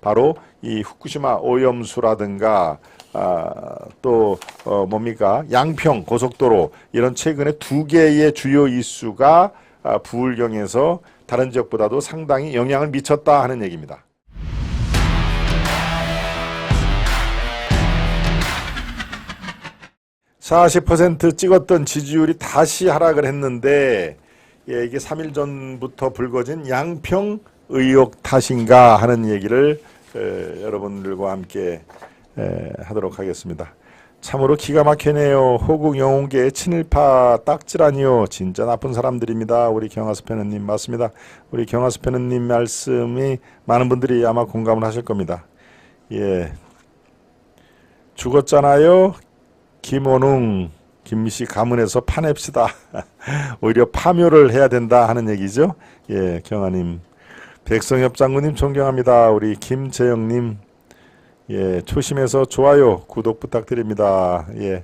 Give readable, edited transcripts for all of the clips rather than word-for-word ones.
바로 이 후쿠시마 오염수라든가 또 뭡니까 양평 고속도로 이런 최근에 두 개의 주요 이슈가 부울경에서 다른 지역보다도 상당히 영향을 미쳤다 하는 얘기입니다. (40% 찍었던 지지율이 다시 하락을 했는데 이게 3일 전부터 불거진 양평 의혹 탓인가 하는 얘기를 여러분들과 함께 하도록 하겠습니다. 참으로 기가 막히네요. 호국 영웅계의 친일파 딱지라니요. 진짜 나쁜 사람들입니다. 우리 경하수 패너님 맞습니다. 우리 경하수 패너님 말씀이 많은 분들이 아마 공감을 하실 겁니다. 예, 죽었잖아요. 김원웅, 김씨 가문에서 파냅시다. 오히려 파묘를 해야 된다 하는 얘기죠. 예, 경하님. 백성엽 장군님 존경합니다. 우리 김재영님. 예, 초심에서 좋아요, 구독 부탁드립니다. 예,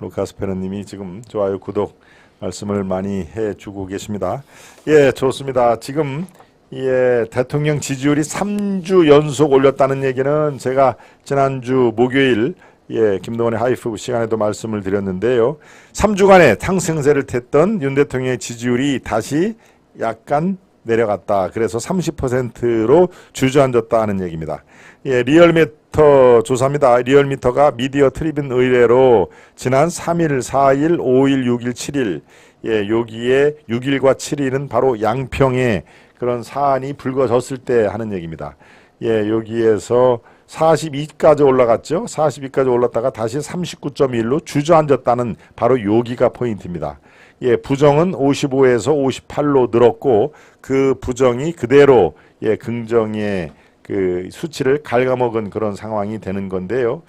루카스 페르님이 지금 좋아요, 구독 말씀을 많이 해주고 계십니다. 예, 좋습니다. 지금 예, 대통령 지지율이 3주 연속 올렸다는 얘기는 제가 지난주 목요일 예, 김동원의 하이프 시간에도 말씀을 드렸는데요. 3주간의 탕승세를 탔던 윤 대통령의 지지율이 다시 약간 내려갔다. 그래서 30%로 주저앉았다 하는 얘기입니다. 예, 리얼미터 조사입니다. 리얼미터가 미디어 트리뷴 의뢰로 지난 3일, 4일, 5일, 6일, 7일 예, 여기에 6일과 7일은 바로 양평에 그런 사안이 불거졌을 때 하는 얘기입니다. 예, 여기에서 42까지 올라갔죠. 42까지 올랐다가 다시 39.1로 주저앉았다는 바로 여기가 포인트입니다. 예, 부정은 55에서 58로 늘었고 그 부정이 그대로 예, 긍정의 그 수치를 갉아먹은 그런 상황이 되는 건데요.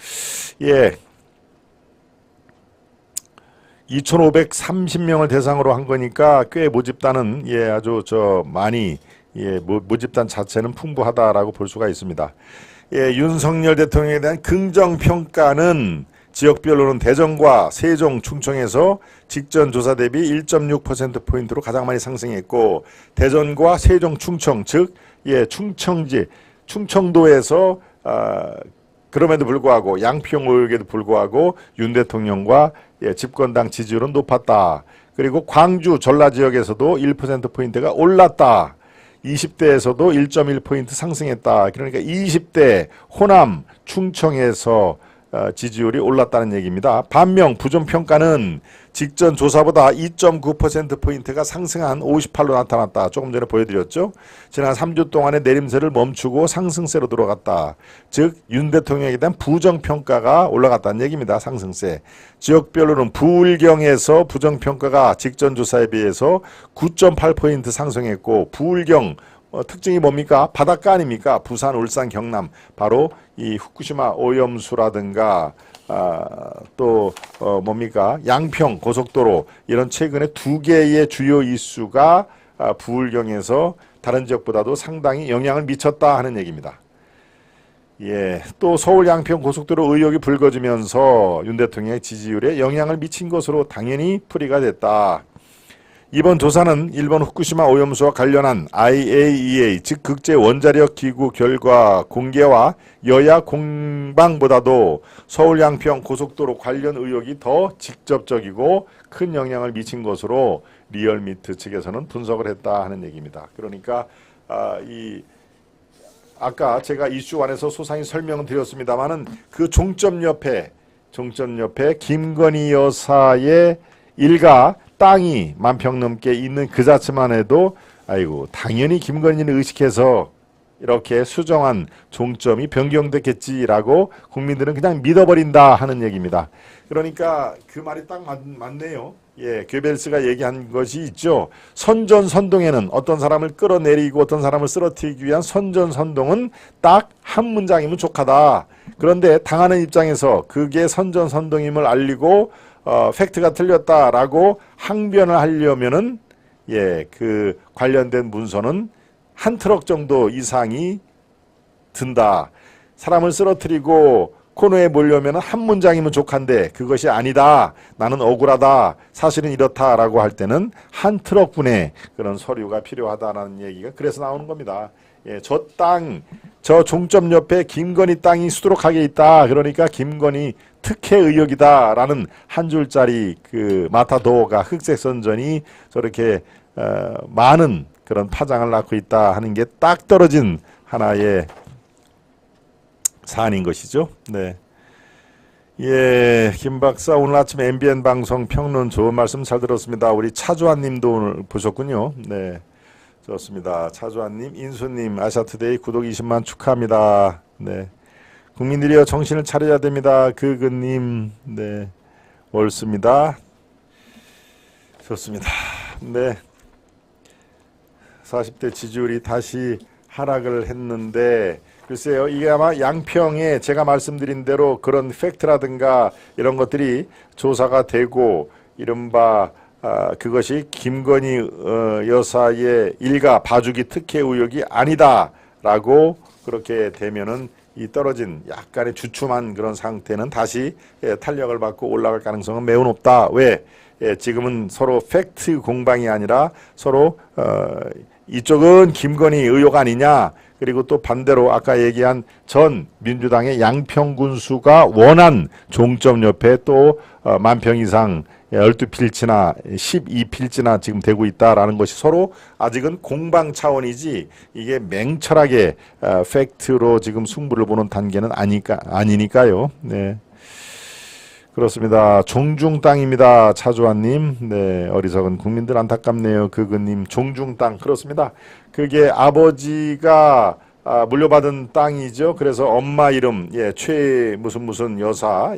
예. 2,530명을 대상으로 한 거니까 꽤 모집단은 예, 아주 많이 예, 모집단 자체는 풍부하다라고 볼 수가 있습니다. 예, 윤석열 대통령에 대한 긍정 평가는 지역별로는 대전과 세종, 충청에서 직전 조사 대비 1.6%포인트로 가장 많이 상승했고 대전과 세종, 충청 즉 예, 충청도에서 그럼에도 불구하고 양평 의혹에도 불구하고 윤 대통령과 예, 집권당 지지율은 높았다. 그리고 광주, 전라 지역에서도 1%포인트가 올랐다. 20대에서도 1.1포인트 상승했다. 그러니까 20대 호남, 충청에서 지지율이 올랐다는 얘기입니다. 반면 부정평가는 직전 조사보다 2.9%포인트가 상승한 58로 나타났다. 조금 전에 보여드렸죠. 지난 3주 동안의 내림세를 멈추고 상승세로 들어갔다. 즉 윤 대통령에 대한 부정평가가 올라갔다는 얘기입니다. 상승세. 지역별로는 부울경에서 부정평가가 직전 조사에 비해서 9.8포인트 상승했고 부울경 특징이 뭡니까? 바닷가 아닙니까? 부산, 울산, 경남 바로 이 후쿠시마 오염수라든가 또 뭡니까? 양평 고속도로 이런 최근에 두 개의 주요 이슈가 부울경에서 다른 지역보다도 상당히 영향을 미쳤다 하는 얘기입니다. 예, 또 서울 양평 고속도로 의혹이 불거지면서 윤 대통령의 지지율에 영향을 미친 것으로 당연히 풀이가 됐다. 이번 조사는 일본 후쿠시마 오염수와 관련한 IAEA 즉 국제 원자력 기구 결과 공개와 여야 공방보다도 서울 양평 고속도로 관련 의혹이 더 직접적이고 큰 영향을 미친 것으로 리얼미터 측에서는 분석을 했다 하는 얘기입니다. 그러니까 아까 제가 이슈 안에서 소상히 설명을 드렸습니다만은 그 종점 옆에 김건희 여사의 일가 땅이 10,000평 넘게 있는 그 자체만 해도 아이고 당연히 김건희를 의식해서 이렇게 수정한 종점이 변경됐겠지라고 국민들은 그냥 믿어버린다 하는 얘기입니다. 그러니까 그 말이 딱 맞네요. 예, 괴벨스가 얘기한 것이 있죠. 선전선동에는 어떤 사람을 끌어내리고 어떤 사람을 쓰러뜨리기 위한 선전선동은 딱 한 문장이면 족하다. 그런데 당하는 입장에서 그게 선전선동임을 알리고 팩트가 틀렸다라고 항변을 하려면은 예, 그 관련된 문서는 한 트럭 정도 이상이 든다. 사람을 쓰러뜨리고 코너에 몰려면 한 문장이면 족한데 그것이 아니다. 나는 억울하다. 사실은 이렇다라고 할 때는 한 트럭분의 그런 서류가 필요하다라는 얘기가 그래서 나오는 겁니다. 예, 저 땅 저 종점 옆에 김건희 땅이 수두룩하게 있다. 그러니까 김건희 특혜 의혹이다라는 한 줄짜리 그 마타도어가 흑색 선전이 저렇게 많은 그런 파장을 낳고 있다 하는 게 딱 떨어진 하나의 사안인 것이죠. 네. 예, 김 박사 오늘 아침 MBN 방송 평론 좋은 말씀 잘 들었습니다. 우리 차주환 님도 오늘 보셨군요. 네. 좋습니다. 차주환 님, 인수님, 아시아투데이 구독 20만 축하합니다. 네. 국민들이여 정신을 차려야 됩니다. 그근님, 네. 옳습니다. 좋습니다. 네. 40대 지지율이 다시 하락을 했는데, 글쎄요, 이게 아마 양평에 제가 말씀드린 대로 그런 팩트라든가 이런 것들이 조사가 되고, 이른바 그것이 김건희 여사의 일가 봐주기 특혜 의혹이 아니다라고 그렇게 되면은 이 떨어진 약간의 주춤한 그런 상태는 다시 탄력을 받고 올라갈 가능성은 매우 높다. 왜? 지금은 서로 팩트 공방이 아니라 서로 이쪽은 김건희 의혹 아니냐, 그리고 또 반대로 아까 얘기한 전 민주당의 양평 군수가 원한 종점 옆에 또 만평 이상 12필지나 12필지나 지금 되고 있다라는 것이 서로 아직은 공방 차원이지 이게 맹철하게 팩트로 지금 승부를 보는 단계는 아니니까요. 네. 그렇습니다. 종중 땅입니다. 차주환님. 네, 어리석은 국민들 안타깝네요. 그근님, 종중 땅. 그렇습니다. 그게 아버지가 물려받은 땅이죠. 그래서 엄마 이름, 최 무슨 여사,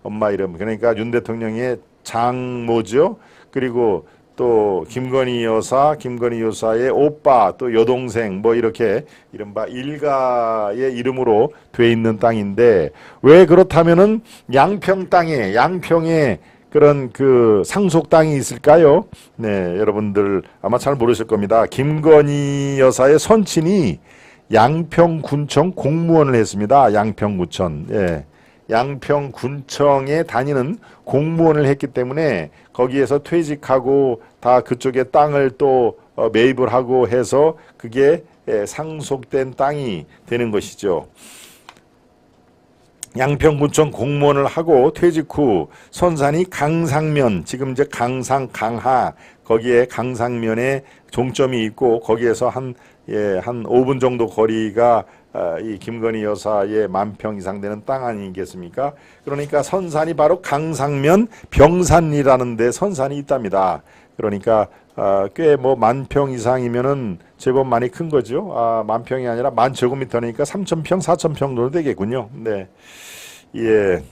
엄마 이름. 그러니까 윤 대통령의 장모죠. 그리고 또 김건희 여사의 오빠, 또 여동생 뭐 이렇게 이른바 일가의 이름으로 돼 있는 땅인데, 왜 그렇다면은 양평에 그런 그 상속 땅이 있을까요? 네, 여러분들 아마 잘 모르실 겁니다. 김건희 여사의 선친이 양평군청 공무원을 했습니다. 양평구청. 예. 양평군청에 다니는 공무원을 했기 때문에 거기에서 퇴직하고 다 그쪽에 땅을 또 매입을 하고 해서 그게 상속된 땅이 되는 것이죠. 양평군청 공무원을 하고 퇴직 후 선산이 강상면, 지금 이제 강하 거기에 강상면에 종점이 있고 거기에서 한 5분 정도 거리가 이 김건희 여사의 만평 이상 되는 땅 아니겠습니까? 그러니까 선산이 바로 강상면 병산이라는 데 선산이 있답니다. 그러니까 꽤 뭐 만평 이상이면은 제법 많이 큰 거죠. 만평이 아니라 만제곱미터니까 3,000평, 4,000평 정도 되겠군요. 네. 예.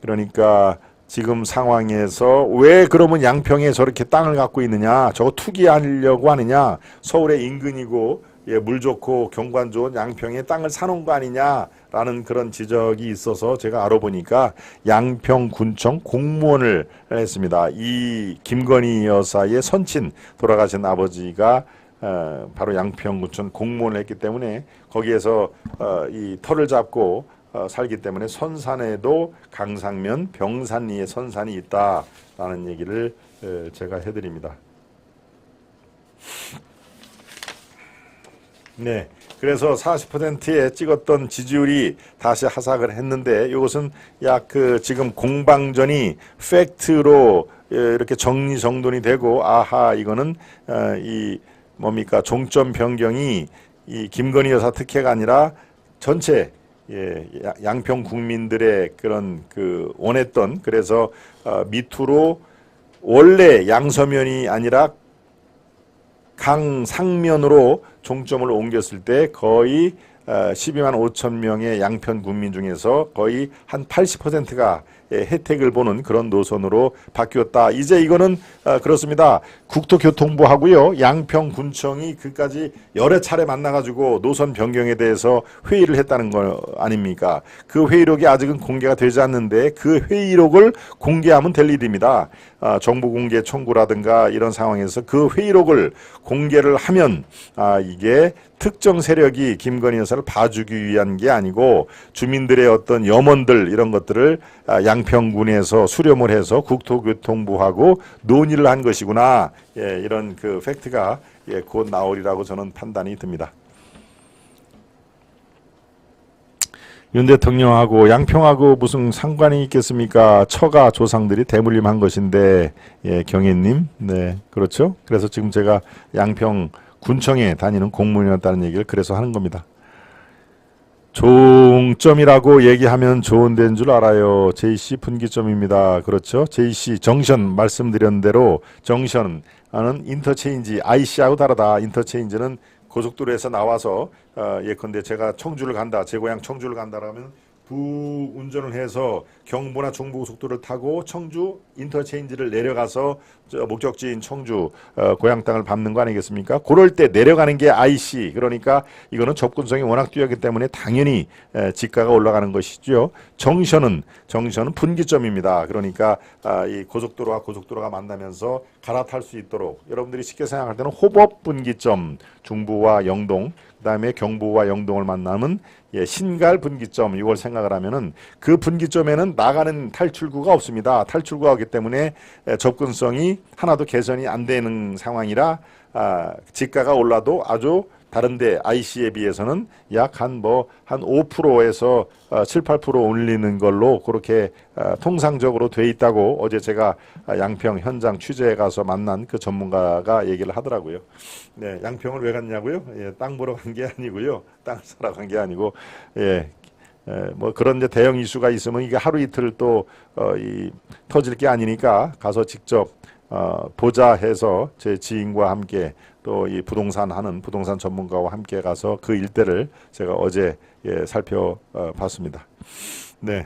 그러니까 지금 상황에서 왜 그러면 양평에 저렇게 땅을 갖고 있느냐? 저거 투기하려고 하느냐? 서울의 인근이고 물 좋고 경관 좋은 양평에 땅을 사놓은 거 아니냐라는 그런 지적이 있어서 제가 알아보니까 양평군청 공무원을 했습니다. 이 김건희 여사의 선친, 돌아가신 아버지가 바로 양평군청 공무원을 했기 때문에 거기에서 이 터를 잡고 살기 때문에 선산에도 강상면 병산리에 선산이 있다라는 얘기를 제가 해드립니다. 네, 그래서 40%에 찍었던 지지율이 다시 하락을 했는데, 이것은 약 지금 공방전이 팩트로 이렇게 정리정돈이 되고, 아하, 이거는 이 뭡니까 종점 변경이 이 김건희 여사 특혜가 아니라 전체 양평 국민들의 그런 그 원했던, 그래서 밑으로 원래 양서면이 아니라 강상면으로 종점을 옮겼을 때 거의 12만 5천 명의 양평 군민 중에서 거의 한 80%가 혜택을 보는 그런 노선으로 바뀌었다. 이제 이거는 그렇습니다. 국토교통부하고요, 양평군청이 그까지 여러 차례 만나가지고 노선 변경에 대해서 회의를 했다는 거 아닙니까? 그 회의록이 아직은 공개가 되지 않는데 그 회의록을 공개하면 될 일입니다. 정부 공개 청구라든가 이런 상황에서 그 회의록을 공개를 하면 이게 특정 세력이 김건희 여사를 봐주기 위한 게 아니고 주민들의 어떤 염원들 이런 것들을 양평군에서 수렴을 해서 국토교통부하고 논의를 한 것이구나. 이런 그 팩트가 곧 나오리라고 저는 판단이 듭니다. 윤 대통령하고 양평하고 무슨 상관이 있겠습니까? 처가 조상들이 대물림한 것인데, 예, 경혜님, 네, 그렇죠. 그래서 지금 제가 양평 군청에 다니는 공무원이었다는 얘기를 그래서 하는 겁니다. 종점이라고 얘기하면 좋은 데인 줄 알아요. JC 분기점입니다. 그렇죠. JC 정션 말씀드린 대로 정션은 인터체인지, IC하고 다르다. 인터체인지는 고속도로에서 나와서 예컨대 제가 청주를 간다, 제 고향 청주를 간다라면 부운전을 해서 경부나 중부고속도로를 타고 청주 인터체인지를 내려가서 목적지인 청주 고향 땅을 밟는 거 아니겠습니까? 그럴 때 내려가는 게 IC, 그러니까 이거는 접근성이 워낙 뛰어나기 때문에 당연히 지가가 올라가는 것이죠. 정션은 분기점입니다. 그러니까 이 고속도로와 고속도로가 만나면서 갈아탈 수 있도록 여러분들이 쉽게 생각할 때는 호법 분기점, 중부와 영동, 그다음에 경부와 영동을 만나면 신갈 분기점, 이걸 생각을 하면은 그 분기점에는 나가는 탈출구가 없습니다. 탈출구가 없기 때문에 접근성이 하나도 개선이 안 되는 상황이라 지가가 올라도 아주 다른데 IC에 비해서는 약 한 5%에서 7, 8% 올리는 걸로 그렇게 통상적으로 돼 있다고 어제 제가 양평 현장 취재에 가서 만난 그 전문가가 얘기를 하더라고요. 네, 양평을 왜 갔냐고요? 예, 땅 보러 간 게 아니고요. 땅 사러 간 게 아니고, 예, 뭐 그런 이제 대형 이슈가 있으면 이게 하루 이틀 또 터질 게 아니니까 가서 직접 보자 해서 제 지인과 함께 또 이 부동산 하는 부동산 전문가와 함께 가서 그 일대를 제가 어제 살펴봤습니다. 네.